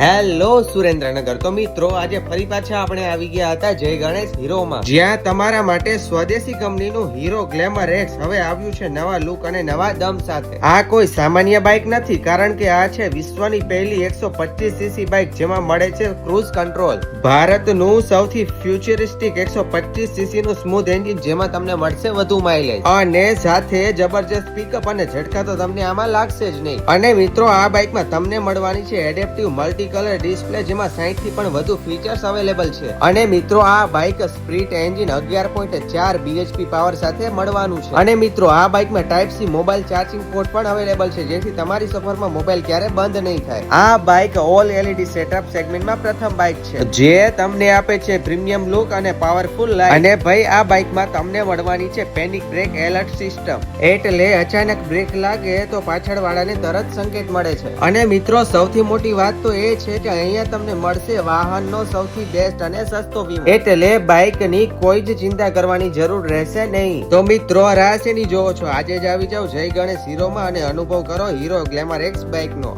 Hello Surendranagar. તો મિત્રો આજે ફરી પાછા આપણે આવી ગયા હતા જય ગણેશ હીરોમાં, જ્યાં તમારા માટે સ્વદેશી કંપનીનું હીરો ગ્લેમર એક્સ હવે આવ્યું છે નવા લુક અને નવા દમ સાથે. આ કોઈ સામાન્ય બાઇક નથી, કારણ કે આ છે વિશ્વની પહેલી 125 સીસી બાઇક જેમાં મળે છે ક્રૂઝ કંટ્રોલ, ભારતનું સૌથી ફ્યુચરિસ્ટિક 125 સીસી નું સ્મૂથ એન્જિન જેમાં તમને મળશે વધુ માઇલેજ અને સાથે જબરજસ્ત પિકઅપ અને ઝટકા તો તમને આમાં લાગશે જ નહીં. અને મિત્રો આ બાઇકમાં તમને મળવાની છે એડેપ્ટિવ મલ્ટી કલર ડિસ્પ્લે જેમાં 60 થી પણ વધુ ફીચર્સ અવેલેબલ છે. અને મિત્રો આ bike split engine 11.4 BHP power સાથે મળવાનું છે. અને મિત્રો આ બાઇકમાં type C mobile charging port પણ અવેલેબલ છે, જેથી તમારી સફરમાં મોબાઈલ ક્યારે બંધ નહીં થાય. આ બાઇક ઓલ એલઈડી સેટઅપ સેગમેન્ટમાં પ્રથમ બાઇક છે, જે તમને આપે છે પ્રીમિયમ લુક અને પાવરફુલ લાઇટ. અને ભાઈ આ બાઇકમાં તમને મળવાની છે પેનિક બ્રેક એલર્ટ સિસ્ટમ, એટલે અચાનક બ્રેક લાગે તો પાછળ વાળાને તરત સંકેત મળે છે. અને મિત્રો સૌથી મોટી વાત તો એ છે કે અહીંયા તમને મળશે વાહનનો સૌથી બેસ્ટ અને સસ્તો વીમો, એટલે બાઇકની કોઈ જ ચિંતા કરવાની જરૂર રહેશે નહીં. તો મિત્રો રાહ શેની જોવો છો? આજે જ આવી જાવ જય ગણેશ હીરોમાં અને અનુભવ કરો હીરો ગ્લેમર એક્સ બાઇકનો.